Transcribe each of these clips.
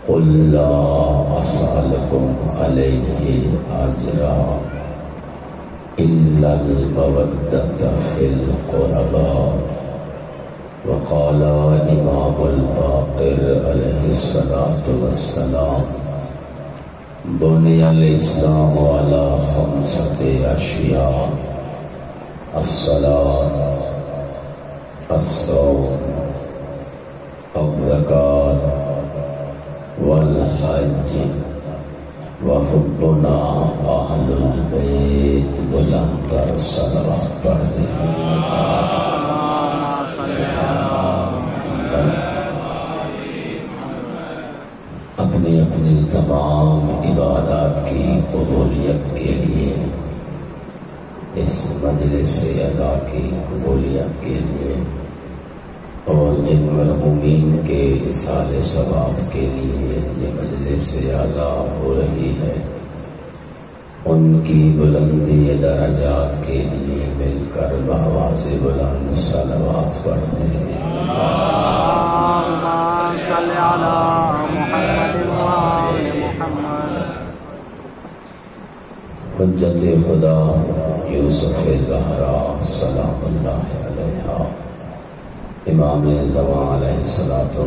قل لا أسألكم عليه أجرا إلا المودة في القربى. وقال إمام الباقر عليه الصلاة والسلام: بني الإسلام على 5 أشياء: الصلاة، الصوم، الزکوٰۃ والحج وحبنا اہل البیت. بلند تر صلوات پڑھ دیں. اپنی اپنی تمام عبادات کی قبولیت کے لیے، اس مجلس ادا کی قبولیت کے لیے، اور جن مرحومین کے اصال ثواب کے لیے یہ مجلس ادا ہو رہی ہے، ان کی بلندی درجات کے لیے مل کر بآواز بلند صلوات پڑھنے. اللہم صل علی محمد وآل محمد. حجت خدا یوسف زہرا سلام اللہ علیہا، امام زمان علیہ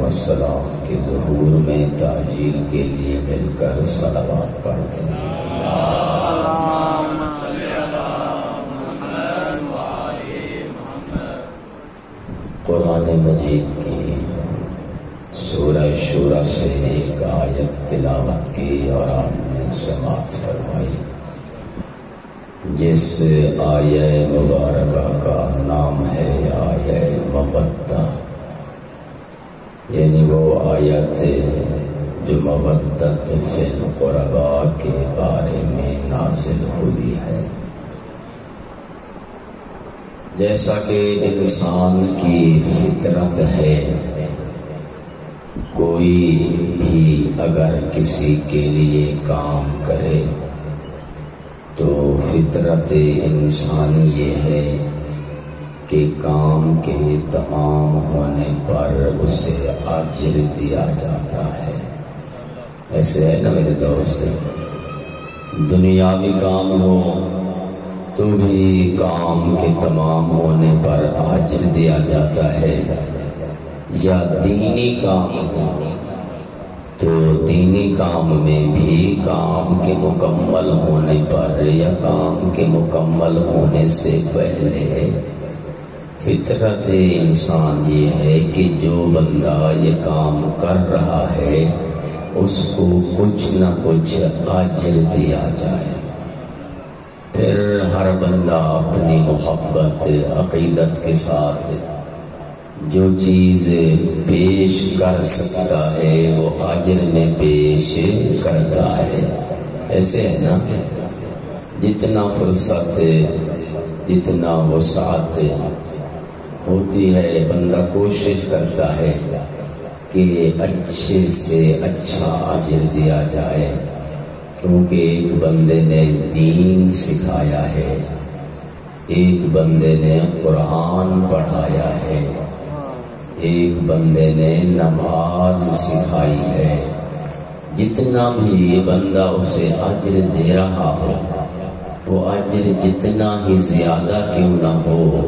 السلام کے ظہور میں تعجیل کے لیے مل کر صلوات پڑھتے ہیں. قرآن مجید کی سورہ شورى سے ایک آیت تلاوت کی اور آپ نے سماعت فرمائی، جس آیہ مبارکہ کا نام ہے آیہ مودہ، یعنی وہ آیت جو مودت فی القربا کے بارے میں نازل ہوئی ہے. جیسا کہ انسان کی فطرت ہے، کوئی بھی اگر کسی کے لیے کام کرے تو فطرت انسانی یہ ہے کہ کام کے تمام ہونے پر اسے اجر دیا جاتا ہے. ایسے ہے نا میرے دوست، دنیاوی کام ہو تو بھی کام کے تمام ہونے پر اجر دیا جاتا ہے، یا دینی کام ہو تو دینی کام میں بھی کام کے مکمل ہونے پر یا کام کے مکمل ہونے سے پہلے فطرت انسان یہ ہے کہ جو بندہ یہ کام کر رہا ہے اس کو کچھ نہ کچھ اجر دیا جائے. پھر ہر بندہ اپنی محبت عقیدت کے ساتھ جو چیز پیش کر سکتا ہے وہ اجر میں پیش کرتا ہے. ایسے ہے نا، جتنا فرصت جتنا وسعت ہوتی ہے بندہ کوشش کرتا ہے کہ اچھے سے اچھا اجر دیا جائے، کیونکہ ایک بندے نے دین سکھایا ہے، ایک بندے نے قرآن پڑھایا ہے، ایک بندے نے نماز سکھائی ہے. جتنا بھی بندہ اسے اجر دے رہا ہو وہ اجر جتنا ہی زیادہ کیوں نہ ہو،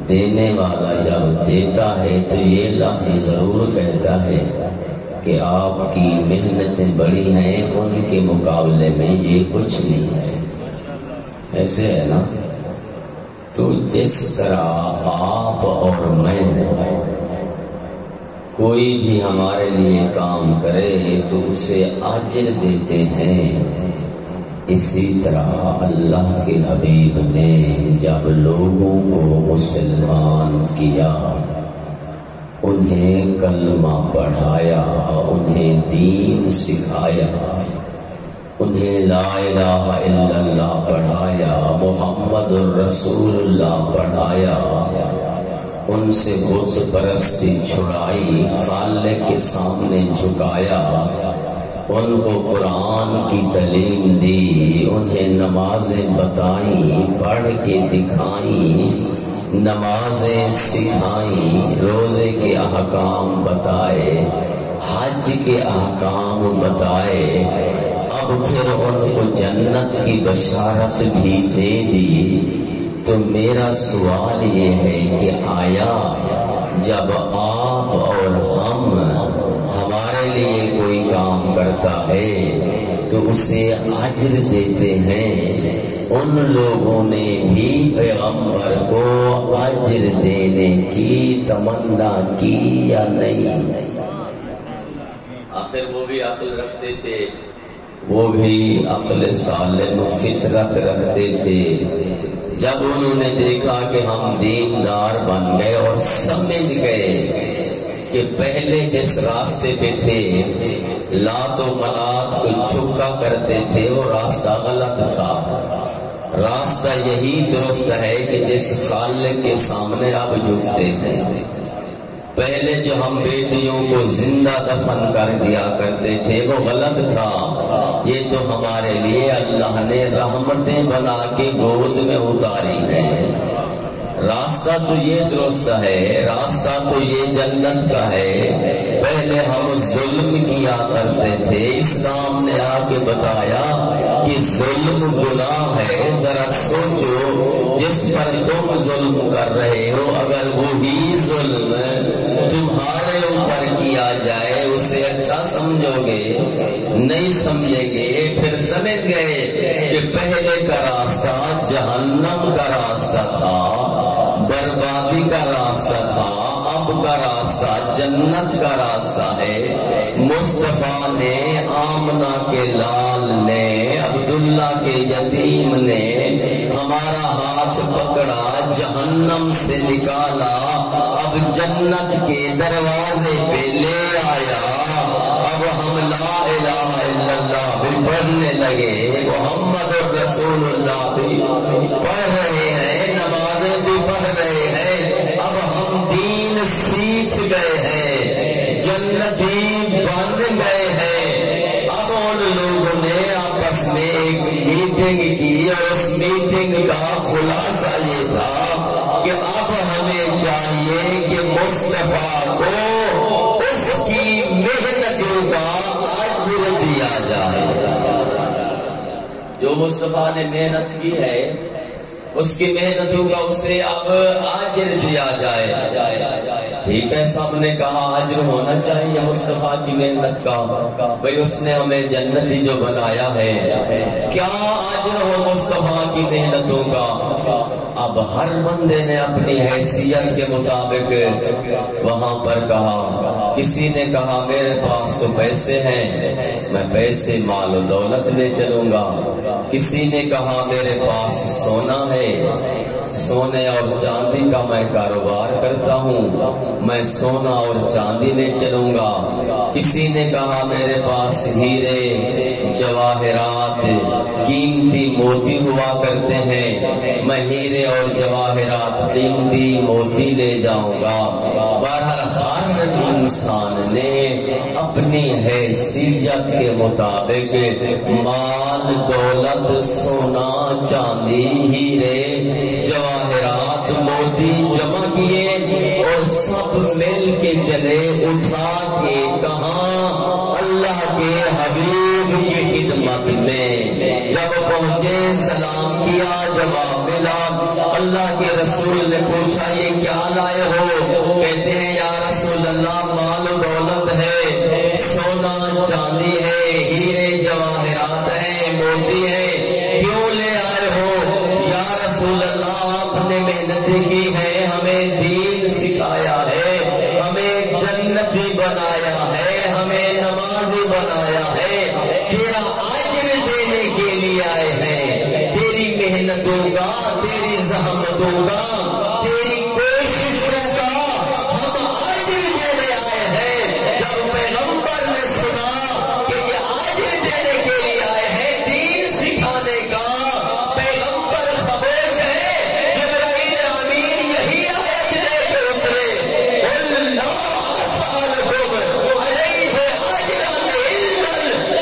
دینے والا جب دیتا ہے تو یہ لفظ ضرور کہتا ہے کہ آپ کی محنتیں بڑی ہیں، ان کے مقابلے میں یہ کچھ نہیں ہے. ایسے ہے نا، تو جس طرح آپ اور میں کوئی بھی ہمارے لیے کام کرے تو اسے اجر دیتے ہیں، اسی طرح اللہ کے حبیب نے جب لوگوں کو مسلمان کیا، انہیں کلمہ پڑھایا، انہیں دین سکھایا، انہیں لا الہ الا اللہ پڑھایا، محمد الرسول اللہ پڑھایا، ان سے بت پرستی چھڑائی، خالق کے سامنے جھکایا، ان کو قرآن کی تعلیم دی، انہیں نمازیں بتائیں، پڑھ کے دکھائیں، نمازیں سکھائیں، روزے کے احکام بتائے، حج کے احکام بتائے، اب پھر ان کو جنت کی بشارت بھی دے دی، تو میرا سوال یہ ہے کہ آیا جب آپ اور ہم ہمارے لیے کوئی کام کرتا ہے تو اسے اجر دیتے ہیں؟ ان لوگوں نے بھی پیغمبر کو اجر دینے کی تمنا کی یا نہیں؟ آخر وہ بھی عقل رکھتے تھے، وہ بھی عقل سالم و فطرت رکھتے تھے۔ جب انہوں نے دیکھا کہ ہم دیندار بن گئے اور سمجھ گئے کہ پہلے جس راستے پہ تھے لات و منات کو جھکا کرتے تھے وہ راستہ غلط تھا، راستہ یہی درست ہے کہ جس خالق کے سامنے آپ جھکتے ہیں۔ پہلے جو ہم بیٹیوں کو زندہ دفن کر دیا کرتے تھے وہ غلط تھا، یہ تو ہمارے لیے اللہ نے رحمتیں بنا کے گود میں اتاری ہیں۔ راستہ تو یہ درست ہے، راستہ تو یہ جنت کا ہے۔ پہلے ہم ظلم کیا کرتے تھے، اسلام نے آ کے بتایا کہ ظلم گناہ ہے۔ ذرا سوچو، جس پر تم ظلم کر رہے ہو اگر وہی ظلم تمہارے اوپر کیا جائے اسے اچھا سمجھو گے؟ نہیں سمجھیں گے۔ پھر سمجھ گئے کہ پہلے کا راستہ جہنم کا راستہ تھا، بربادی کا راستہ تھا، اب کا راستہ جنت کا راستہ ہے۔ مصطفیٰ نے، آمنہ کے لال نے، عبداللہ کے یتیم نے ہمارا ہاتھ پکڑا، جہنم سے نکالا، اب جنت کے دروازے پہ لے آیا۔ اب ہم لا الہ الا اللہ بھی پڑھنے لگے، محمد رسول اللہ بھی پڑھ رہے ہیں، نمازیں بھی پڑھ رہے ہیں۔ اب ہم دین سیکھ گئے ہیں، جنتی بن گئے ہیں۔ اب ان لوگوں نے آپس میں ایک میٹنگ کی اور اس میٹنگ کا خلاصہ یہ تھا کہ اب ہمیں چاہیے کہ مصطفیٰ کو اس کی محنتوں کا اجر دیا جائے۔ جو مصطفیٰ نے محنت کی ہے اس کی محنتوں کا اسے اب اجر دیا جائے۔ ٹھیک ہے، سب نے کہا اجر ہونا چاہیے مصطفیٰ کی محنت کا، بھئی اس نے ہمیں جنتی جو بنایا ہے، کیا اجر ہو مصطفیٰ کی محنتوں کا؟ اب ہر بندے نے اپنی حیثیت کے مطابق وہاں پر کہا۔ کسی نے کہا میرے پاس تو پیسے ہیں، میں پیسے مال و دولت لے چلوں گا۔ کسی نے کہا میرے پاس سونا ہے، سونے اور چاندی کا میں کاروبار کرتا ہوں، میں سونا اور چاندی لے چلوں گا۔ کسی نے کہا میرے پاس ہیرے جواہرات قیمتی موتی ہوا کرتے ہیں، میں ہیرے اور جواہرات قیمتی موتی لے جاؤں گا۔ بہرحال ہر انسان نے اپنی حیثیت کے مطابق مال دولت سونا چاندی ہیرے جواہرات موتی جمع کیے اور سب مل کے چلے، اٹھا کے کہاں؟ اللہ کے حبیب کی خدمت میں۔ جب پہنچے سلام کیا، جواب ملا۔ اللہ کے رسول نے پوچھا یہ کیا لائے ہو؟ کہتے ہیں یا رسول اللہ مال و دولت ہے، سونا چاندی ہے، ہیرے جواہرات ہیں، موتی ہے، کیوں لے آئے ہو؟ یا رسول اللہ آپ نے محنت کی ہے، ہمیں دین سکھایا ہے، ہمیں جنتی بنایا ہے، ہمیں نمازی بنایا ہے، تیرا اجر دینے کے لیے آئے ہیں، تیری محنتوں کا، تیری زحمتوں کا، تیری کوششوں کا ہم اجر دینے آئے ہیں۔ جب پیغمبر نے سنا کہ یہ اجر دینے کے لیے آئے ہیں، دین سکھانے کا، پیغمبر خاموش ہے، جبرائیل امین یہی آیت لے کے اترے، قل لا اسألکم علیہ اجرا الا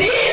3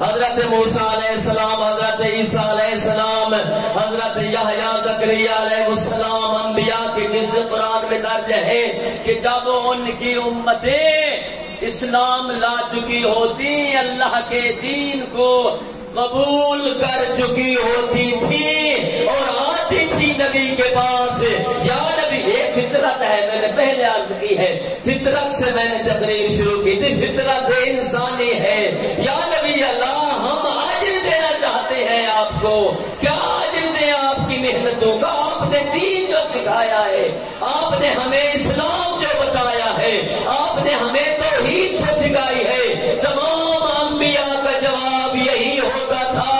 حضرت موسیٰ علیہ السلام، حضرت عیسیٰ علیہ السلام، حضرت یحییٰ زکریا علیہ السلام انبیاء کے جس قرآن میں درج ہے کہ جب ان کی امتیں اسلام لا چکی ہوتی، اللہ کے دین کو قبول کر چکی ہوتی تھی اور آتی تھی نبی کے پاس، یا نبی یہ فطرت ہے، میں نے پہلے عرض کی ہے، فطرت سے میں نے تقریر شروع کی تھی، فطرت انسانی ہے، یا نبی اللہ ہم اجر دینا چاہتے ہیں آپ کو، کیا اجر دیں آپ کی محنتوں کا؟ آپ نے دین جو سکھایا ہے، آپ نے ہمیں اسلام جو بتایا ہے، آپ نے ہمیں توحید جو سکھائی ہے، تمام انبیاء کا جواب یہی ہوتا تھا،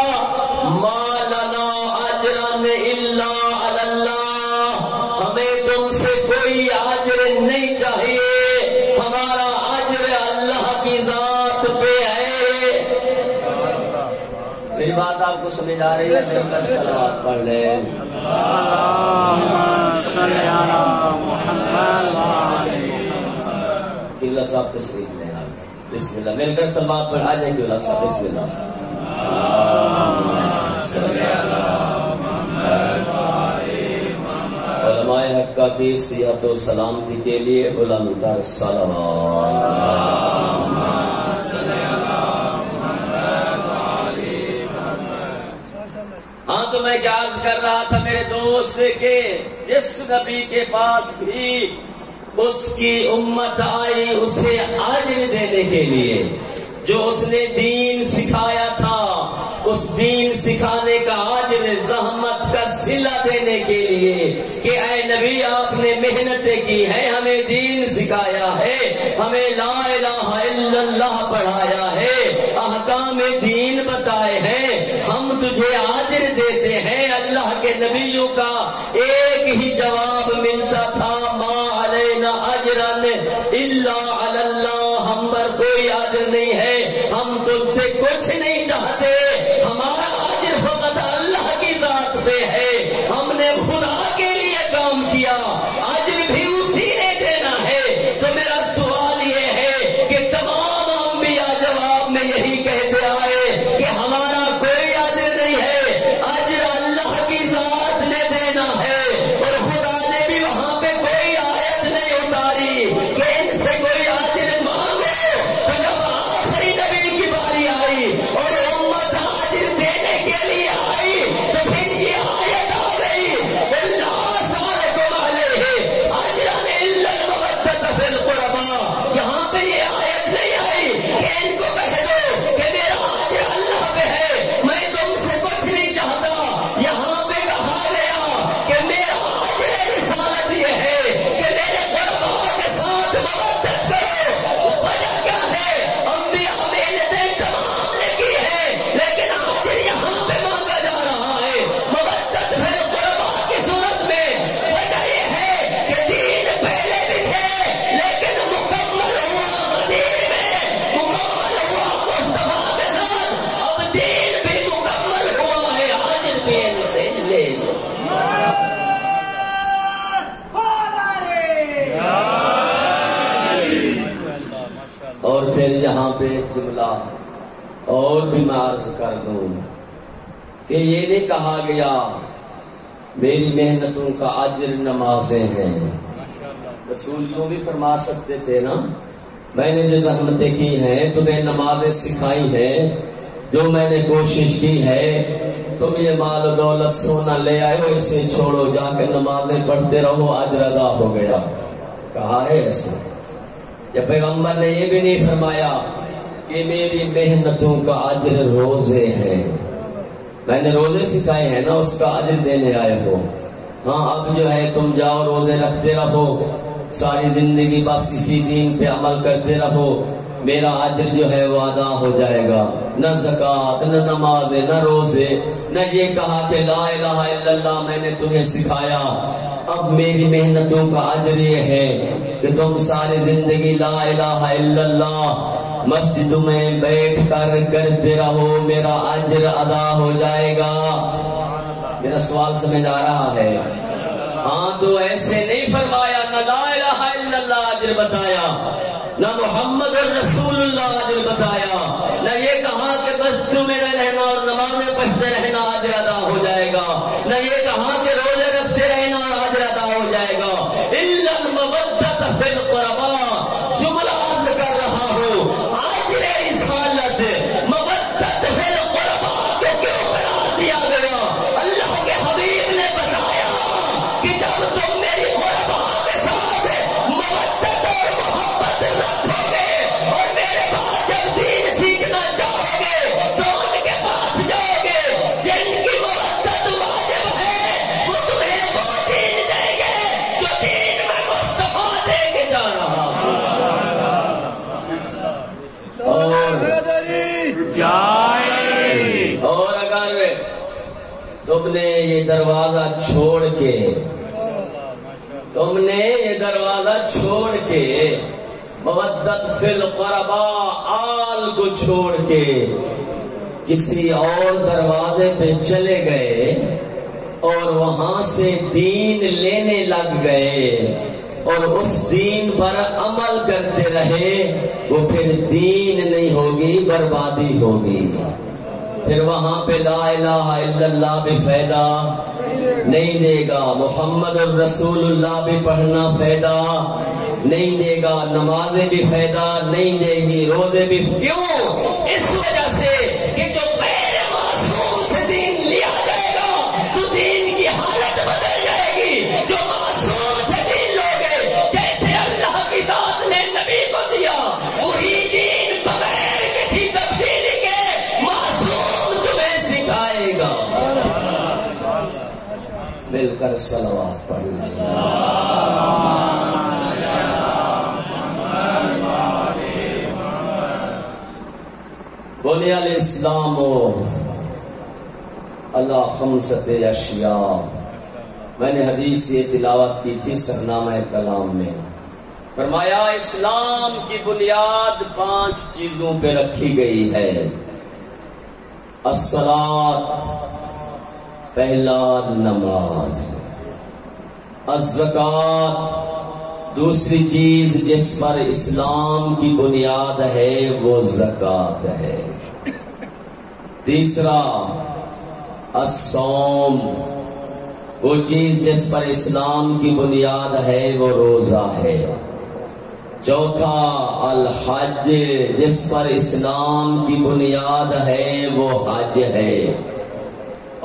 ما لنا اجرا الا علی اللہ، ہمیں تم سے کوئی اجر نہیں چاہیے، ہمارا اجر اللہ کی ذات پہ ہے۔ میری بات آپ کو سمجھ آ رہی ہے؟ میرے پر صلوات پڑھ لیں۔ قبلہ صاحب تشریف لیں آپ، بسم اللہ، مل کر صلوات پڑھ آ جائیں قبلہ صاحب، بسم اللہ۔ علماء حقہ کی صحت و سلامتی کے لیے بلند تر صلوات۔ ہاں تو میں کیا عرض کر رہا تھا میرے دوست کہ جس نبی کے پاس بھی اس کی امت آئی اسے اجر دینے کے لیے، جو اس نے دین سکھایا تھا اس دین سکھانے کا اجر، زحمت کا صلہ دینے کے لیے کہ اے نبی آپ نے محنتیں کی ہیں، ہمیں دین سکھایا ہے، ہمیں لا الہ الا اللہ پڑھایا ہے، احکام دین بتائے ہیں، ہم تجھے اجر دیتے ہیں۔ اللہ کے نبیوں کا ایک ہی جواب ملتا تھا، ما علینا اجرا الا علی اللہ، ہم پر کوئی اجر نہیں ہے، ہم تجھ سے کچھ نہیں چاہتے، ہمارا اجر فقط اللہ کی ذات پہ ہے، ہم نے خدا کے لیے کام کیا، اجر بھی اسی نے دینا ہے۔ تو میرا سوال یہ ہے کہ تمام انبیاء جواب میں یہی کہتے آئے کہ ہمارا کوئی اجر نہیں ہے، اجر اللہ کی ذات نے دینا ہے، اور خدا نے بھی وہاں پہ کوئی آیت نہیں اتاری کہ ان سے کوئی اجر مانگو۔ تو جب آخری نبی کی باری آئی اور امت اجر دینے کے لیے آئی تو پھر یہ آیت آ گئی، اللہ سالکم علیہ اجرا الا المودۃ فی القربى، یہاں پہ یہ آیت نہیں آئی کہ ان کو کہہ دو کہ میرا اجر اللہ پہ ہے، میں تم سے کچھ نہیں چاہتا، یہاں پہ کہا گیا کہ میرا اجر رسالت یہ ہے کہ میرے قربا کے ساتھ مودت کرو۔ وجہ کیا ہے؟ انبیاء محنتیں تمام نے کی ہے، لیکن اجر یہاں پہ مانگا جا رہا ہے مودت فی القربا کی صورت میں۔ وجہ یہ ہے کہ دین پہلے بھی تھے لیکن مکمل ہوا مدینے میں، مکمل ہوا مصطفیٰ کے ساتھ، اب دین بھی مکمل ہوا ہے، اجر بھی ان سے لے لو۔ اور پھر یہاں پہ ایک جملہ اور بھی میں عرض کر دوں کہ یہ نہیں کہا گیا میری محنتوں کا اجر نمازیں ہیں، رسول یوں بھی فرما سکتے تھے نا، میں نے جو زحمتیں کی ہیں تمہیں نمازیں سکھائی ہیں، جو میں نے کوشش کی ہے، تم یہ مال و دولت سونا لے آئے ہو، اسے چھوڑو، جا کے نمازیں پڑھتے رہو، اجر ادا ہو گیا، کہا ہے ایسا؟ یا پیغمبر نے یہ بھی نہیں فرمایا کہ میری محنتوں کا اجر روزے ہیں، میں نے روزے سکھائے ہیں نا، اس کا اجر دینے آئے ہو، ہاں اب جو ہے تم جاؤ روزے رکھتے رہو، ساری زندگی بس اسی دین پہ عمل کرتے رہو، میرا اجر جو ہے وہ ادا ہو جائے گا۔ نہ زکوٰۃ، نہ نماز، نہ روزے، نہ یہ کہا کہ لا الہ الا اللہ میں نے تمہیں سکھایا، اب میری محنتوں کا اجر یہ ہے کہ تم ساری زندگی لا الہ الا اللہ مسجد میں بیٹھ کر کرتے رہو، میرا اجر ادا ہو جائے گا۔ میرا سوال سمجھ آ رہا ہے؟ ہاں تو ایسے نہیں فرمایا، نہ لا الہ الا اللہ اجر بتایا، نہ محمد رسول اللہ اجر بتایا، نہ یہ کہا کہ مسجدوں میں رہنا اور نمازیں پڑھتے رہنا اجر ادا ہو جائے گا، نہ یہ کہا کہ روزے رکھتے رہنا اور اجر ادا ہو جائے گا۔ الا المودۃ فی القرباء، جملہ عرض کر رہا ہوں، اجر رسالت مودۃ فی القرباء کو کیوں قرار دیا گیا؟ اللہ کے حبیب نے بتایا کہ جب تم میری قربا کے ساتھ مودت اور محبت رکھو گے اور میرے بعد جب دین سیکھنا چاہو گے تو ان کے پاس جاؤ گے، جن کی مودت واجب ہے وہ تمہیں وہ دین دیں گے جو دین میں مصطفیٰ دے کے جا رہا ہوں۔ اور اگر تم نے یہ دروازہ چھوڑ کے مودت فی القرباء آل کو چھوڑ کے کسی اور دروازے پہ چلے گئے اور وہاں سے دین لینے لگ گئے اور اس دین پر عمل کرتے رہے، وہ پھر دین نہیں ہوگی، بربادی ہوگی۔ پھر وہاں پہ لا الہ الا اللہ بھی فائدہ نہیں دے گا، محمد الرسول اللہ بھی پڑھنا فائدہ نہیں دے گا، نمازیں بھی فائدہ نہیں دے گی، روزے بھی۔ کیوں؟ اس وجہ سے کہ جو غیر معصوم سے دین لیا جائے گا تو دین کی حالت بدل جائے گی۔ جو معصوم سے دین لوگے، جیسے اللہ کی ذات نے نبی کو دیا وہی دین بغیر کسی تبدیلی کے معصوم تمہیں سکھائے گا۔ مل کر صلوات پڑھ لیں۔ بنی الاسلام علی خمسۃ اشیاء، میں نے حدیث یہ تلاوت کی تھی سرنامہ کلام میں، فرمایا اسلام کی بنیاد 5 چیزوں پہ رکھی گئی ہے۔ الصلاۃ، پہلا نماز، الزکوٰۃ، دوسری چیز جس پر اسلام کی بنیاد ہے وہ زکوٰۃ ہے، تیسرا الصوم، وہ چیز جس پر اسلام کی بنیاد ہے وہ روزہ ہے، چوتھا الحج، جس پر اسلام کی بنیاد ہے وہ حج ہے،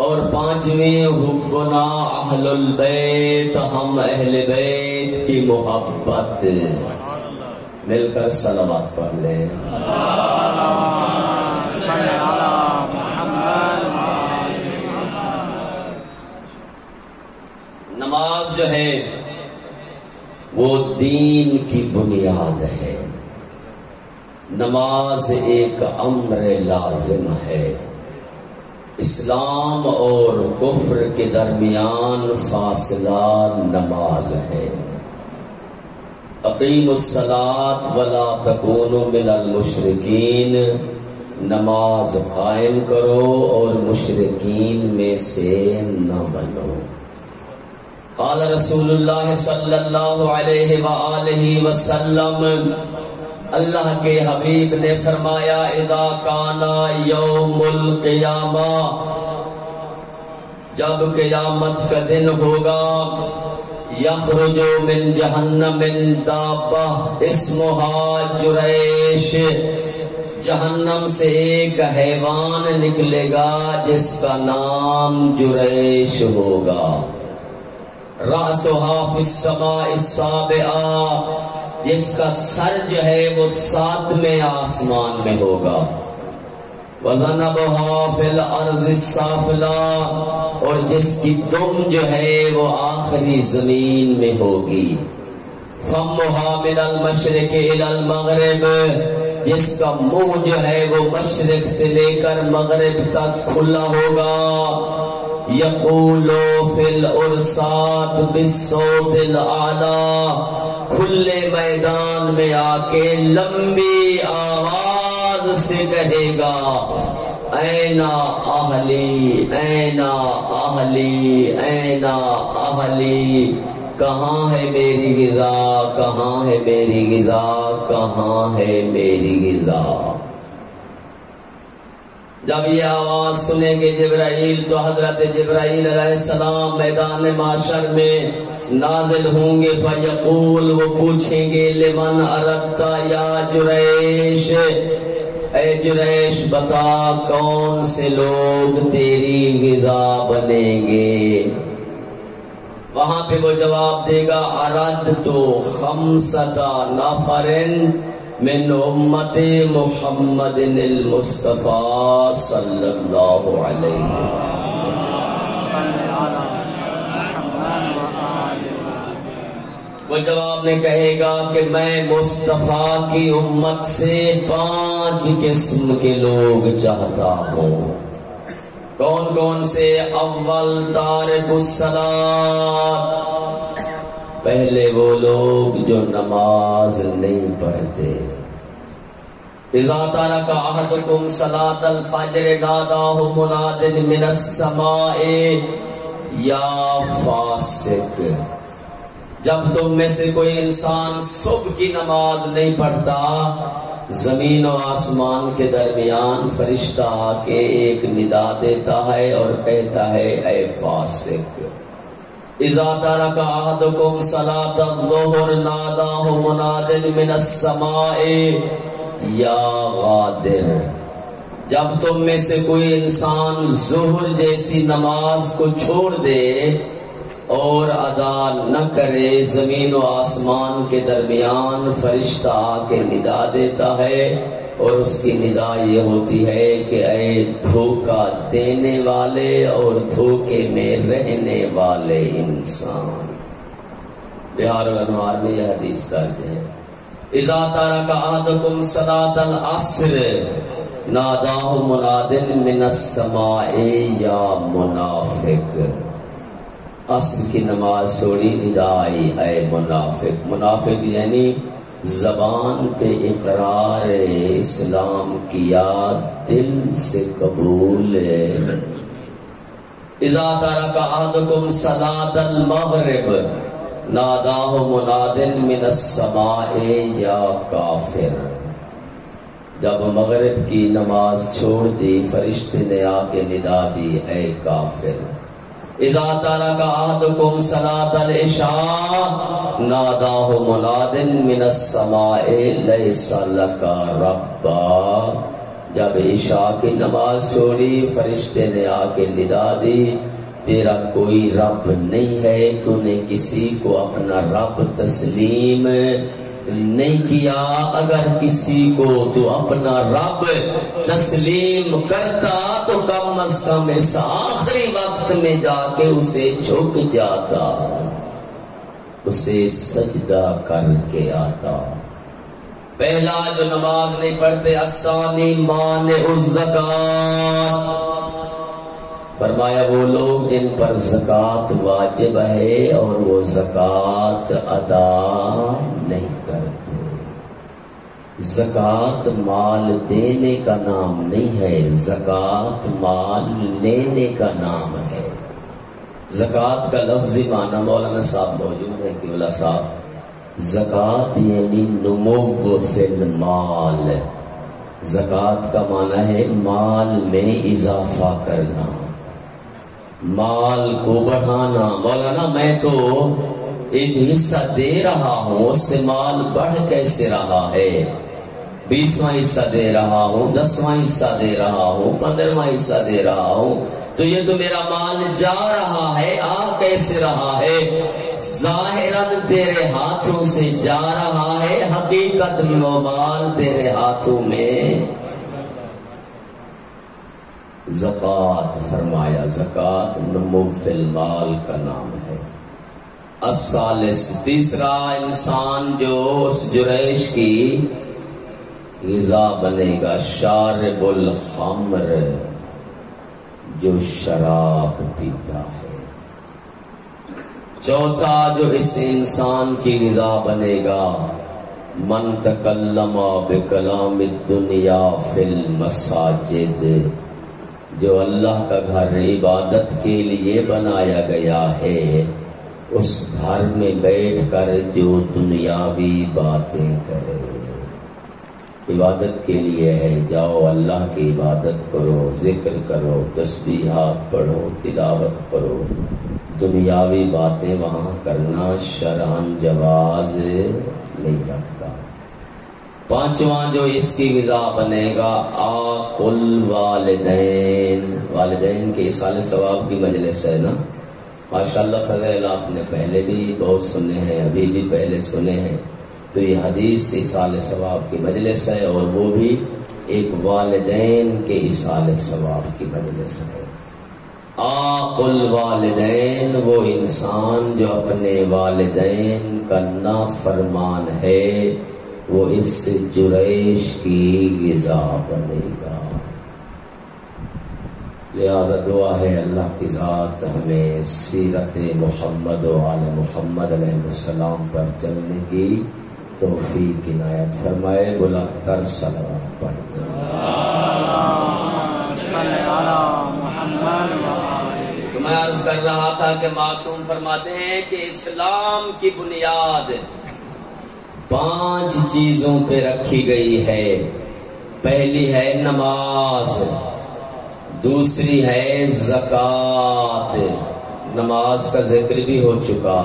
اور 5ویں حبنا اہل البیت، ہم اہل بیت کی محبت۔ مل کر صلوات پڑھ لیں۔ نماز جو ہے وہ دین کی بنیاد ہے، نماز ایک امر لازم ہے۔ اسلام اور کفر کے درمیان فاصلہ نماز ہے۔ اقیموا الصلاۃ ولا تکونوا من المشرکین، نماز قائم کرو اور مشرکین میں سے نہ بنو۔ قال رسول اللہ صلی اللہ علیہ وآلہ وسلم، اللہ کے حبیب نے فرمایا اذا کانا یوم القیامہ، جب قیامت کا دن ہوگا، یخرج من جہنم من دابہ اسمہا جریش، جہنم سے ایک حیوان نکلے گا جس کا نام جریش ہوگا، رأسہا فی السماء السابعہ، جس کا سر جو ہے وہ 7ویں آسمان میں ہوگا، وَذَنَبُهَا فِي الْأَرْضِ السَّافِلَةِ، اور جس کی دم جو ہے وہ آخری زمین میں ہوگی، فَمُّهَا مِنَ الْمَشْرِقِ إِلَى الْمَغْرِبِ، جس کا منہ جو ہے وہ مشرق سے لے کر مغرب تک کھلا ہوگا، یقول فی الارصاد بالصوت الاعلی، کھلے میدان میں آ کے لمبی آواز سے کہے گا اینا اہلی اینا اہلی اینا اہلی، کہاں ہے میری غذا کہاں ہے میری غذا کہاں ہے میری غذا۔ جب یہ آواز سنیں گے جبرائیل تو حضرت جبرائیل علیہ السلام میدان معاشر میں نازل ہوں گے. فیقول، وہ پوچھیں گے لمن اردت یا جریش، اے جریش بتا کون سے لوگ تیری غذا بنیں گے. وہاں پہ وہ جواب دے گا اردت خمسۃ نفر من امت محمد المصطفیٰ صلی اللہ علیہ وہ جواب میں کہے گا کہ میں مصطفیٰ کی امت سے 5 قسم کے لوگ چاہتا ہوں. کون کون سے؟ اول تارک الصلاۃ، پہلے وہ لوگ جو نماز نہیں پڑھتے. اذا ترک احدکم صلاۃ الفجر ناداہ مناد من السماء یا فاسق، جب تم میں سے کوئی انسان صبح کی نماز نہیں پڑھتا، زمین و آسمان کے درمیان فرشتہ آ کے ایک ندا دیتا ہے اور کہتا ہے اے فاسق. اذا ترک احدکم صلاۃ الظہر ناداہ مناد من السماء یا غادر، جب تم میں سے کوئی انسان ظہر جیسی نماز کو چھوڑ دے اور ادا نہ کرے، زمین و آسمان کے درمیان فرشتہ آ کے ندا دیتا ہے اور اس کی ندا یہ ہوتی ہے کہ اے دھوکہ دینے والے اور دھوکے میں رہنے والے انسان. بہار الانوار میں یہ حدیث درج ہے. اذا ترک احدکم صلاۃ العصر ناداہ مناد من السماء یا منافق، عصر کی نماز چھوڑی، ندا آئی اے منافق. منافق یعنی زبان پہ اقرار اسلام کیا، دل سے قبول ہے. اذا ترک احدکم صلاۃ المغرب ناداہ مناد من السماء یا کافر، جب مغرب کی نماز چھوڑ دی فرشتے نے آ کے ندا دی اے کافر. اذا ترک احدکم صلاۃ العشاء ناداہ مناد من السماء لیس لک ربا، جب عشاء کی نماز چھوڑی فرشتے نے آ کے ندا دی تیرا کوئی رب نہیں ہے، تو نے کسی کو اپنا رب تسلیم نہیں کیا. اگر کسی کو تو اپنا رب تسلیم کرتا تو کم از کم اس آخری وقت میں جا کے اسے جھک جاتا، اسے سجدہ کر کے آتا. پہلا جو نماز نہیں پڑھتے الثانی مانع الزکات، فرمایا وہ لوگ جن پر زکوٰۃ واجب ہے اور وہ زکوٰۃ ادا نہیں کرتے. زکوٰۃ مال دینے کا نام نہیں ہے، زکوٰۃ مال لینے کا نام ہے. زکوٰۃ کا لفظی معنی مولانا صاحب موجود ہیں قبلہ صاحب، زکوٰۃ یعنی نمو فی المال. زکوٰۃ کا معنی ہے مال میں اضافہ کرنا، مال کو بڑھانا. مولانا میں تو ایک حصہ دے رہا ہوں، اس سے مال بڑھ کیسے رہا ہے؟ 20واں حصہ دے رہا ہوں، 10واں حصہ دے رہا ہوں، 15واں حصہ دے رہا ہوں، تو یہ تو میرا مال جا رہا ہے، آ کیسے رہا ہے؟ ظاہراً تیرے ہاتھوں سے جا رہا ہے، حقیقت میں وہ مال تیرے ہاتھوں میں. زکوٰۃ فرمایا، زکوٰۃ نمو فی المال کا نام ہے. الثالث، تیسرا انسان جو اس جریش کی غذا بنے گا شارب الخمر، جو شراب پیتا ہے. چوتھا جو اس انسان کی غذا بنے گا من تکلم بکلام الدنیا فی المساجد، جو اللہ کا گھر عبادت کے لیے بنایا گیا ہے، اس گھر میں بیٹھ کر جو دنیاوی باتیں کرے. عبادت کے لیے ہے، جاؤ اللہ کی عبادت کرو، ذکر کرو، تسبیحات پڑھو، تلاوت کرو۔ دنیاوی باتیں وہاں کرنا شرعاً جواز نہیں رکھتا۔ پانچواں جو اس کی غذا بنے گا، آقل والدین، والدین کے ایصال ثواب کی مجلس ہے نا، ماشاءاللہ فضائل آپ نے پہلے بھی بہت سنے ہیں، ابھی بھی پہلے سنے ہیں، تو یہ حدیث ایصال ثواب کی مجلس ہے، اور وہ بھی ایک والدین کے ایصال ثواب کی مجلس ہے۔ آقل والدین، وہ انسان جو اپنے والدین کا نافرمان ہے، وہ اس سے جریش کی غذا بنے گا۔ لہذا دعا ہے اللہ کی ذات ہمیں سیرت محمد و آل محمد علیہ السلام پر چلنے کی توفیق عنایت فرمائے۔ بلند تر صلوات پڑھتے تو میں عرض کر رہا تھا کہ معصوم فرماتے ہیں کہ اسلام کی بنیاد 5 چیزوں پہ رکھی گئی ہے۔ پہلی ہے نماز، دوسری ہے زکوٰۃ، نماز کا ذکر بھی ہو چکا،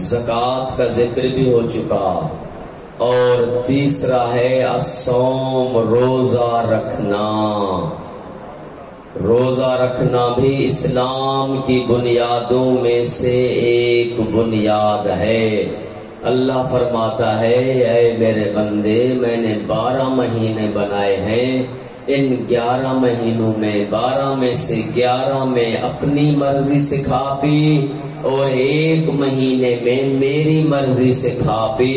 زکوٰۃ کا ذکر بھی ہو چکا، اور تیسرا ہے الصوم، روزہ رکھنا۔ روزہ رکھنا بھی اسلام کی بنیادوں میں سے ایک بنیاد ہے۔ اللہ فرماتا ہے اے میرے بندے، میں نے 12 مہینے بنائے ہیں، ان 11 مہینوں میں 12 میں سے 11 میں اپنی مرضی سے کھا پی، اور 1 مہینے میں میری مرضی سے کھا پی۔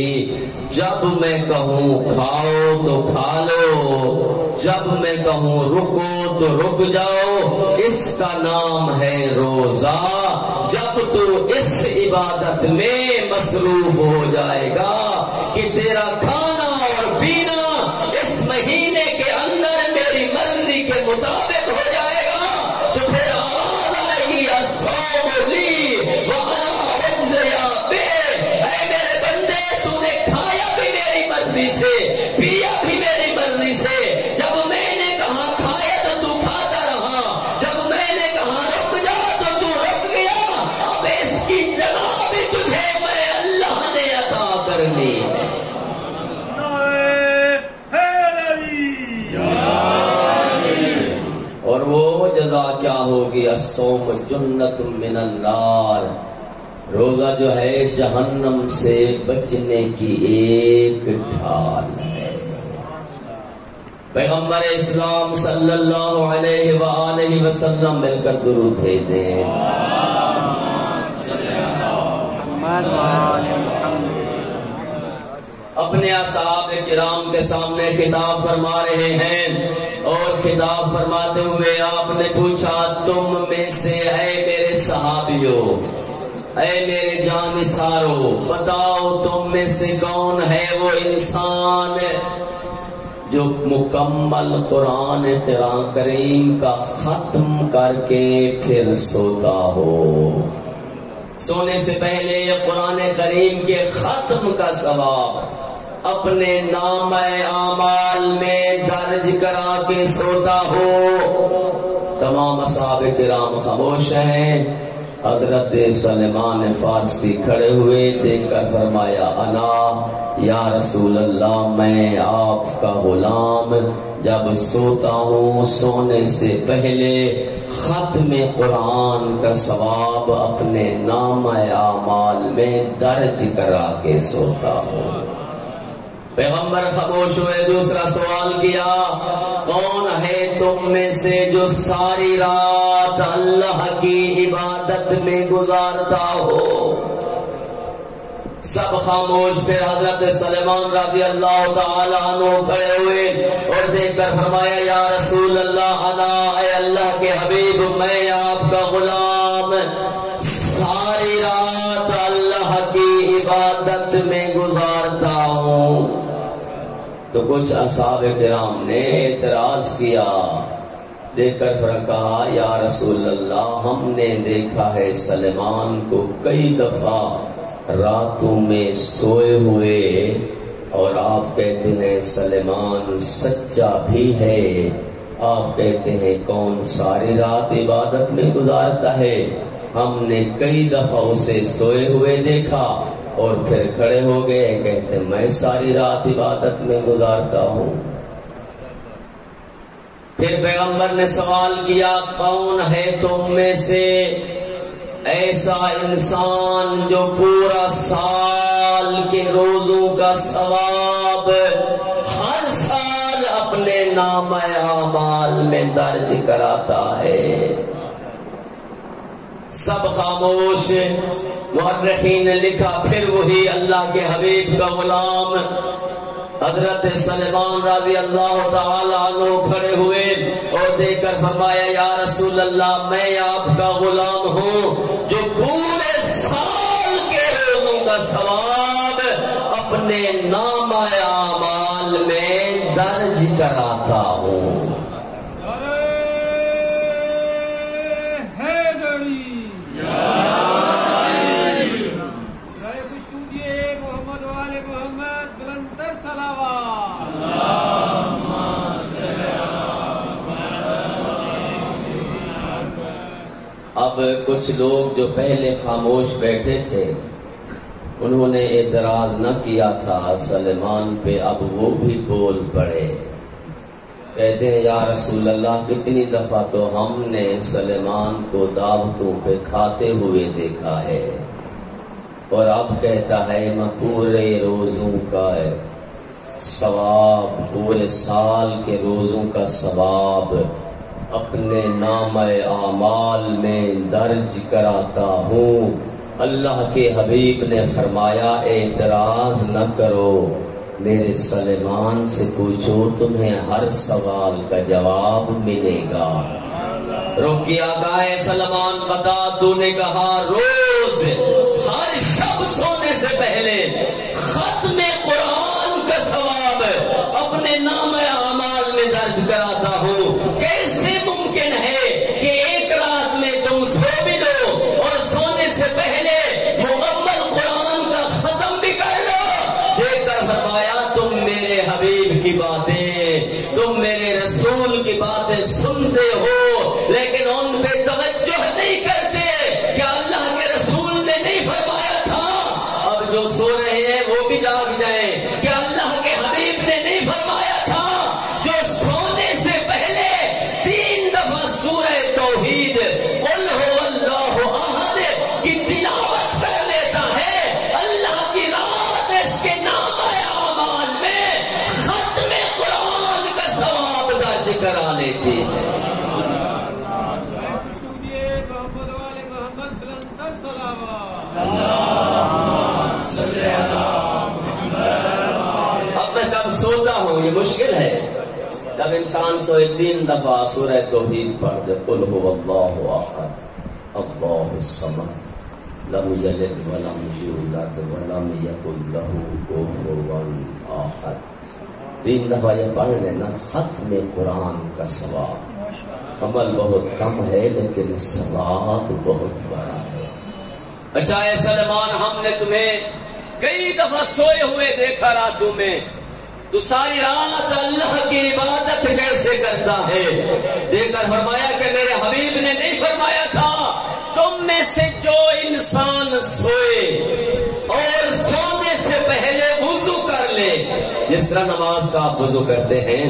جب میں کہوں کھاؤ تو کھا لو، جب میں کہوں رکو تو رک جاؤ، اس کا نام ہے روزہ۔ جب تو اس عبادت میں مصروف ہو جائے گا کہ تیرا کھانا اور پینا اس مہینے کے اندر میری مرضی کے مطابق ہو جائے گا، تو پھر آواز آئے گی الصوم لی وانا اجزی بہ۔ اے میرے بندے، تو نے کھایا بھی میری مرضی سے، پیا بھی میری مرضی سے۔ جب میں نے کہا کھایا تو تو کھاتا رہا، جب میں نے کہا رک جا تو تو رک گیا۔ اب اس کی جگہ بھی تجھے میں اللہ نے عطا کرنی ہے۔ اور وہ جزا کیا ہوگی؟ الصوم جنت من النار، روزہ جو ہے جہنم سے بچنے کی ایک ڈھال ہے۔ پیغمبر اسلام صلی اللہ علیہ وآلہ وسلم مل کر درود بھیجیں۔ اپنے اصحاب کرام کے سامنے خطاب فرما رہے ہیں، اور خطاب فرماتے ہوئے آپ نے پوچھا تم میں سے اے میرے صحابیوں، اے میرے جانثارو، بتاؤ تم میں سے کون ہے وہ انسان جو مکمل قرآن کریم کا ختم کر کے پھر سوتا ہو؟ سونے سے پہلے یہ قرآن کریم کے ختم کا ثواب اپنے نام اعمال میں درج کرا کے سوتا ہو۔ تمام اصحاب کرام خاموش ہیں۔ حضرت سلیمان فارسی کھڑے ہوئے، دیکھ کر فرمایا انا یا رسول اللہ، میں آپ کا غلام جب سوتا ہوں سونے سے پہلے ختم قرآن کا ثواب اپنے نام اعمال میں درج کرا کے سوتا ہوں۔ پیغمبر خاموش ہوئے، دوسرا سوال کیا کون ہے تم میں سے جو ساری رات اللہ کی عبادت میں گزارتا ہو؟ سب خاموش۔ پھر حضرت سلیمان رضی اللہ تعالی عنہ کھڑے ہوئے اور دیکھ کر فرمایا یا رسول اللہ انا، اے اللہ کے حبیب میں آپ کا غلام ساری رات اللہ کی عبادت میں گزارتا ہوں۔ تو کچھ اصحاب کرام نے اعتراض کیا، دیکھ کر پھر کہا یا رسول اللہ ہم نے دیکھا ہے سلیمان کو کئی دفعہ راتوں میں سوئے ہوئے اور آپ کہتے ہیں سلیمان سچا بھی ہے. آپ کہتے ہیں کون ساری رات عبادت میں گزارتا ہے؟ ہم نے کئی دفعہ اسے سوئے ہوئے دیکھا اور پھر کھڑے ہو گئے. کہتے میں ساری رات عبادت میں گزارتا ہوں. پھر پیغمبر نے سوال کیا کون ہے تم میں سے ایسا انسان جو پورا سال کے روزوں کا ثواب ہر سال اپنے نامہ اعمال میں درج کراتا ہے؟ سب خاموش. مؤرخین نے لکھا پھر وہی اللہ کے حبیب کا غلام حضرت سلیمان رضی اللہ تعالی عنہ کھڑے ہوئے اور دیکھ کر فرمایا یا رسول اللہ میں آپ کا غلام ہوں جو پورے سال کے روزوں کا ثواب اپنے نامہ اعمال میں درج کراتا ہوں. اب کچھ لوگ جو پہلے خاموش بیٹھے تھے انہوں نے اعتراض نہ کیا تھا سلیمان پہ، اب وہ بھی بول پڑے. کہتے ہیں یا رسول اللہ کتنی دفعہ تو ہم نے سلیمان کو دعوتوں پہ کھاتے ہوئے دیکھا ہے اور اب کہتا ہے میں پورے روزوں کا ثواب، پورے سال کے روزوں کا ثواب اپنے نامہ اعمال میں درج کراتا ہوں. اللہ کے حبیب نے فرمایا اعتراض نہ کرو، میرے سلیمان سے پوچھو تمہیں ہر سوال کا جواب ملے گا. رکیا گائے سلیمان بتا، تو نے کہا روز ہر شب سونے سے پہلے ختم قرآن کا ثواب اپنے نام اعمال میں درج کراتا ہوں. کیسے ممکن ہے کہ ایک رات میں تم سو بھی لو اور سونے سے پہلے مکمل قرآن کا ختم بھی کر لو؟ دیکھ کر فرمایا تم میرے حبیب کی باتیں، تم میرے رسول کی باتیں سنتے ہو لیکن ان پہ توجہ نہیں کرتے. کیا اللہ کے رسول نے نہیں فرمایا تھا اب جو سو رہے ہیں وہ بھی جاگ جائیں؟ کیا اللہ کے حبیب نے نہیں فرمایا تھا جو سونے سے پہلے 3 دفعہ سورہ توحید قل هو اللہ احد کی تلاوت کر لیتا ہے اللہ کی رات اس کے نام اعمال میں ختم قرآن کا ثواب درج کرا لیتی ہے؟ اب میں جب سوتا ہوں یہ مشکل ہے، جب انسان سوئے 3 دفعہ سورہ توحید پڑھ دے قل هو اللہ احد اللہ الصمد لم یلد ولم یولد ولم یکن له کفوا احد، 3 دفعہ یہ پڑھ لینا ختم قرآن کا ثواب. عمل بہت کم ہے لیکن ثواب بہت بڑا ہے. اچھا اے سلیمان ہم نے تمہیں کئی دفعہ سوئے ہوئے دیکھا راتوں میں، تو ساری رات اللہ کی عبادت کیسے کرتا ہے؟ دیکھ کر فرمایا کہ میرے حبیب نے نہیں فرمایا تھا تم میں سے جو انسان سوئے اور سونے سے پہلے وضو کر لے، جس طرح نماز کا آپ وضو کرتے ہیں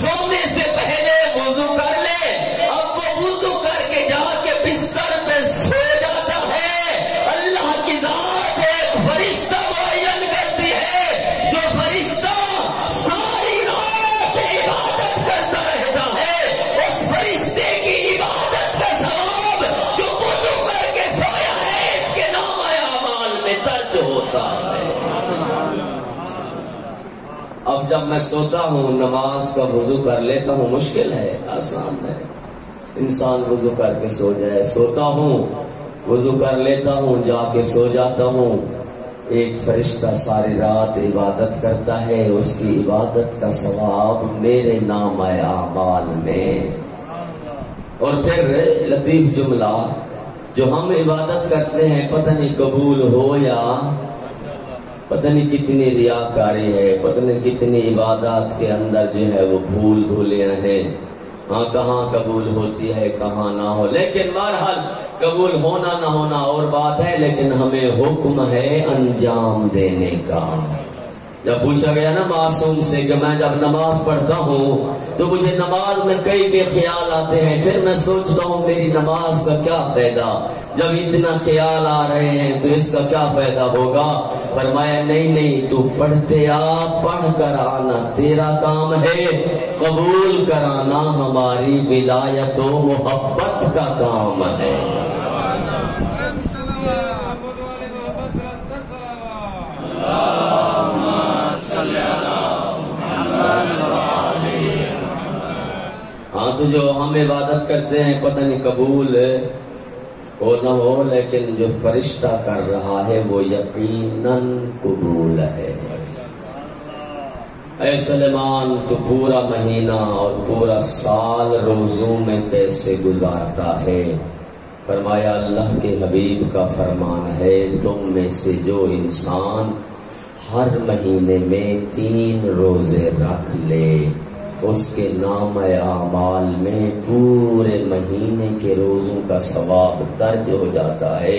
سونے سے پہلے وضو کر لے، اب وہ وضو کر کے جا کے بستر پہ سو جاتا ہے، اللہ کی ذات ایک فرشتہ معین کرتی ہے جو فرشتہ ساری رات عبادت کرتا رہتا ہے، اس فرشتے کی عبادت کا ثواب جو وضو کر کے سویا ہے اس کے نام اعمال میں درج ہوتا ہے. اب جب میں سوتا ہوں نماز کا وضو کر لیتا ہوں، مشکل ہے آسان ہے، انسان وضو کر کے سو جائے. سوتا ہوں وضو کر لیتا ہوں جا کے سو جاتا ہوں، ایک فرشتہ ساری رات عبادت کرتا ہے، اس کی عبادت کا ثواب میرے نام اعمال میں. اور پھر لطیف جملہ جو ہم عبادت کرتے ہیں پتہ نہیں قبول ہو یا پتہ نہیں کتنی ریاکاری ہے، پتہ نہیں کتنی عبادات کے اندر جو ہے وہ بھولیاں ہیں. ہاں کہاں قبول ہوتی ہے کہاں نہ ہو، لیکن بہرحال قبول ہونا نہ ہونا اور بات ہے، لیکن ہمیں حکم ہے انجام دینے کا. جب پوچھا گیا نا معصوم سے کہ میں جب نماز پڑھتا ہوں تو مجھے نماز میں کئی خیال آتے ہیں، پھر میں سوچتا ہوں میری نماز کا کیا فائدہ، جب اتنا خیال آ رہے ہیں تو اس کا کیا فائدہ ہوگا؟ فرمایا نہیں تو پڑھتے آ، پڑھ کر آنا تیرا کام ہے، قبول کرانا ہماری ولایت و محبت کا کام ہے. ہاں تو جو ہم عبادت کرتے ہیں پتہ نہیں قبول ہو نہ ہو، لیکن جو فرشتہ کر رہا ہے وہ یقیناً قبول ہے. اے سلیمان تو پورا مہینہ اور پورا سال روزوں میں کیسے گزارتا ہے؟ فرمایا اللہ کے حبیب کا فرمان ہے تم میں سے جو انسان ہر مہینے میں 3 روزے رکھ لے اس کے نام اعمال میں پورے مہینے کے روزوں کا ثواب درج ہو جاتا ہے.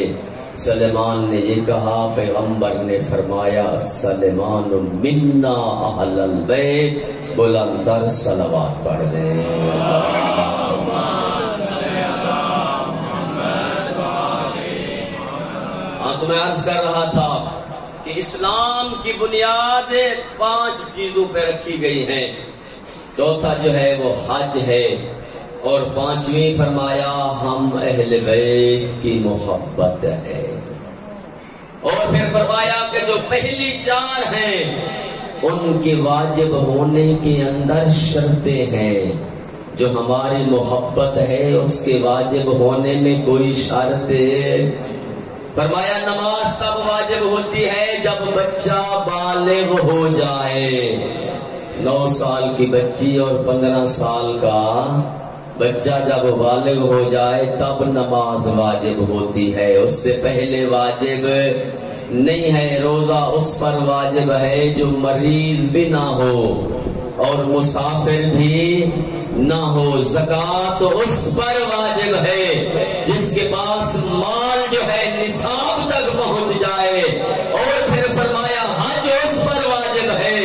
سلیمان نے یہ کہا، پیغمبر نے فرمایا السلیمان منا اہل البیت، بلند تر صلوات پڑھ دیں. ہاں تو میں عرض کر رہا تھا کہ اسلام کی بنیاد 5 چیزوں پہ رکھی گئی ہیں. چوتھا جو ہے وہ حج ہے، اور 5ویں فرمایا ہم اہل بیت کی محبت ہے. اور پھر فرمایا کہ جو پہلی 4 ہیں ان کے واجب ہونے کے اندر شرطیں ہیں. جو ہماری محبت ہے اس کے واجب ہونے میں کوئی شرط ہے. فرمایا نماز تب واجب ہوتی ہے جب بچہ بالغ ہو جائے. 9 سال کی بچی اور 15 سال کا بچہ جب بالغ ہو جائے تب نماز واجب ہوتی ہے، اس سے پہلے واجب نہیں ہے. روزہ اس پر واجب ہے جو مریض بھی نہ ہو اور مسافر بھی نہ ہو. زکوٰۃ اس پر واجب ہے جس کے پاس مال جو ہے نصاب تک پہنچ جائے. اور پھر فرمایا حج اس پر واجب ہے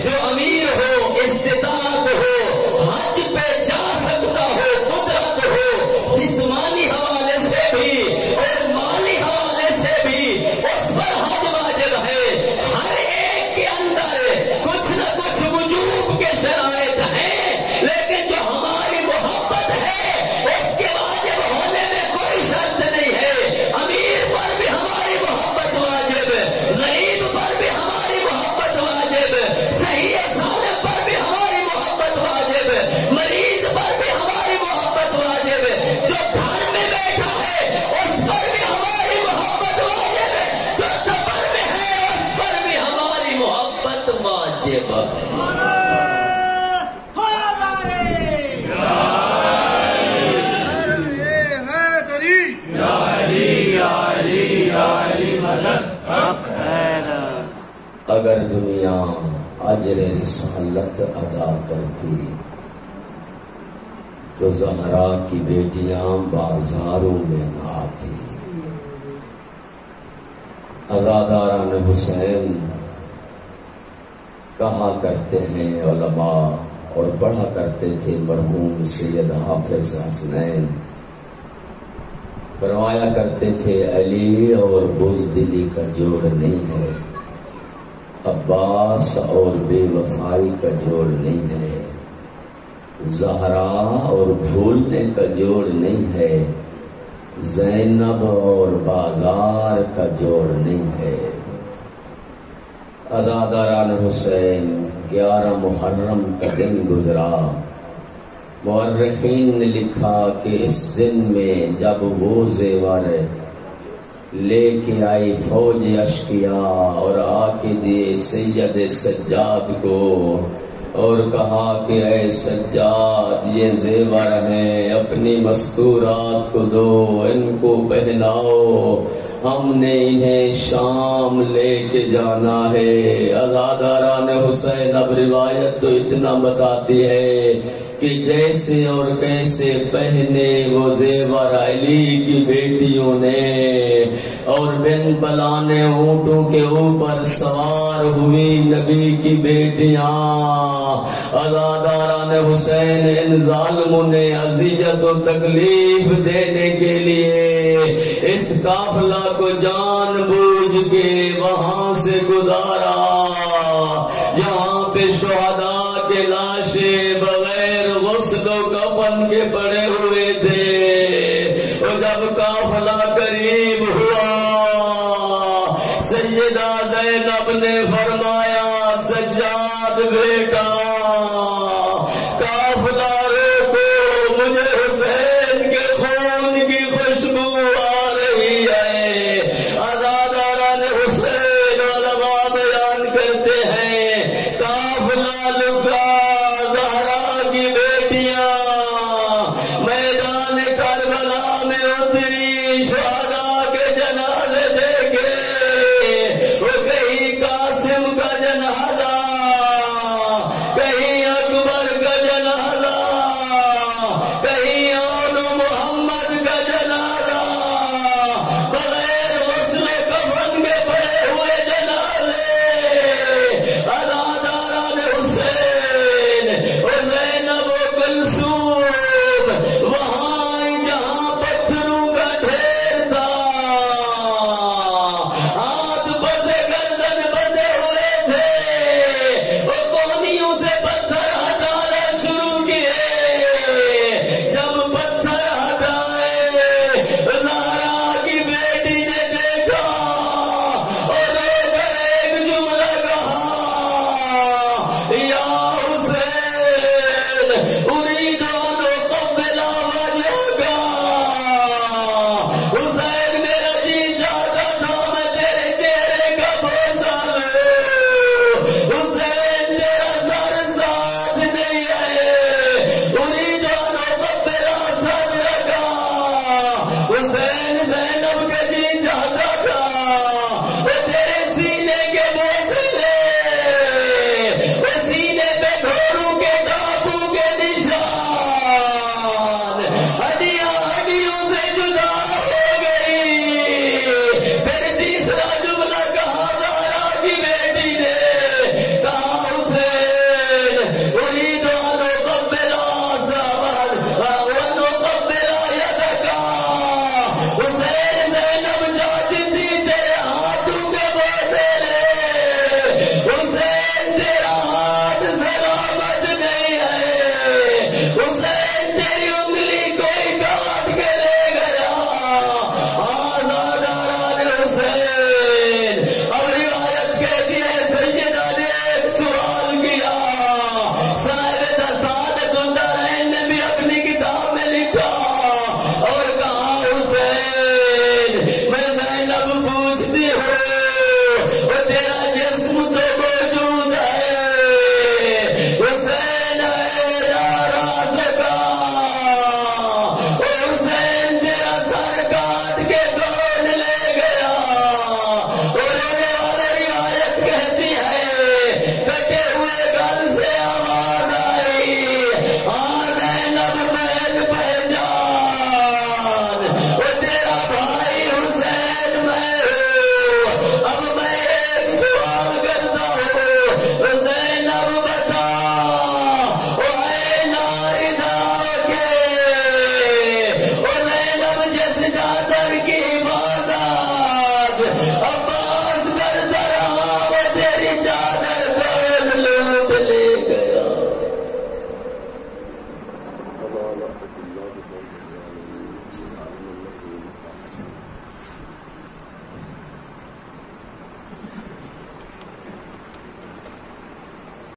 جو امیر ہو، استطاعت ہو، حج پہ جا سکتا ہو، قدرت ہو، جسمانی حوالے سے بھی اور مالی حوالے سے بھی اس پر حج واجب ہے. ہر ایک کے اندر کچھ نہ کچھ وجوب کے شرائط ہیں، لیکن جو ہماری محبت ہے اس کے واجب ہونے میں کوئی شرط نہیں ہے. امیر پر بھی ہماری محبت واجب، غریب پر بھی ہماری محبت واجب، صحیح سالم پر بھی ہماری محبت واجب، مریض پر بھی ہماری محبت واجب، جو گھر میں بیٹھا ہے اس پر بھی ہماری محبت واجب، جو سفر میں ہے اس پر بھی ہماری محبت واجب ہے. اگر دنیا اجر رسالت ادا کرتی تو زہرا کی بیٹیاں بازاروں میں نہ آتی. عزاداران حسین کہا کرتے ہیں علماء اور پڑھا کرتے تھے مرحوم سید حافظ حسنین، فرمایا کرتے تھے علی اور بزدلی کا جوڑ نہیں ہے، عباس اور بے وفائی کا جوڑ نہیں ہے، زہرا اور بھولنے کا جوڑ نہیں ہے، زینب اور بازار کا جوڑ نہیں ہے. عزاداران حسین 11 محرم کا دن گزرا. مورخین نے لکھا کہ اس دن میں جب وہ زیور لے کے آئی فوج اشقیاء اور آ کے دیے سید سجاد کو اور کہا کہ اے سجاد یہ زیور ہیں، اپنی مستورات کو دو، ان کو پہناؤ. ہم نے انہیں شام لے کے جانا ہے۔ عزاداران حسین اب روایت تو اتنا بتاتی ہے کہ جیسے اور کیسے پہنے وہ زیور علی کی بیٹیوں نے، اور بن پلانے اونٹوں کے اوپر سوار ہوئی نبی کی بیٹیاں، عزاداران حسین ان ظالموں نے اذیت و تکلیف دینے کے لیے اس قافلہ کو جان بوجھ کے وہاں سے گزارا جہاں پہ شہداء کے لاشیں بغیر غسل و کفن کے پڑے ہوئے تھے۔ اور جب قافلہ قریب ہوا، سیدہ زینب نے فرمایا سجاد بیٹا قافلہ روکو، مجھے حسین کے خون کی خوشبو آ رہی ہے۔ عزاداران حسین علماء بیان کرتے ہیں قافلہ لکا، زہرا کی بیٹیاں میدان کربلا میں اتری، شہداء کے جنازے دیکھے، وہ کہیں قاسم کا جنازہ، کہیں اکبر کا جنازہ، کہیں اول محمد کا جنازہ، بغیر غسل کفن کے پڑے ہوئے جنازے، عزاداران حسین اور زینب و کلثوم وہاں جہاں پتھروں کا ڈھیر تھا، ہاتھ بسے گردن بندھے ہوئے تھے، وہ کونیوں سے پتھر ہٹانا شروع کیے۔ جب پتھر ہٹائے زہرا کی بیٹی نے دیکھا اور رو کر ایک جملہ کہا، یا حسین اريد ان اقبل وجهك۔ حسین میرا جی چاہتا تھا میں تیرے چہرے کا بوسہ لوں، حسین تیرا سر ساتھ نہیں ہے، اريد ان اقبل صدرك۔ حسین زینب کا جی چاہتا تھا وہ تیرے سینے کے بوسے لے، وہ سینے پہ گھوڑوں کے ٹاپو کے نشان، ہڈیاں ہڈیوں سے جدا ہو گئی۔ پھر تیسرا جملہ کہا زہرا کی بیٹی نے، کہا حسین اريد ان اقبل وان اقبل يدك۔ حسین زینب چاہتی تھی تیرے ہاتھوں کے بوسے لے، حسین تیرا ہاتھ سلامت نہیں ہے، حسین تیری انگلی کوئی کاٹ کے لے گیا۔ عزاداران حسین اب روایت کہتی ہے سیدہ نے ایک سوال کیا، سعادت الدارین نے بھی اپنی کتاب میں لکھا اور کہا حسین میں زینب پوچھتی ہوں وہ تیرا جسم تو موجود ہے، حسین ہے راز کا، حسین تیرا سر کاٹ کے کون لے گیا؟ اور رونے والی روایت کہتی ہے کٹے ہوئے گل سے آواز آئی، زینب محل پہچان، وہ تیرا بھائی حسین میں ہوں۔ اب میں ایک سوال کرتا ہوں، زینب بتا وہ ہے ناردا کے، وہ زینب جس دادر کی بازاد، ابا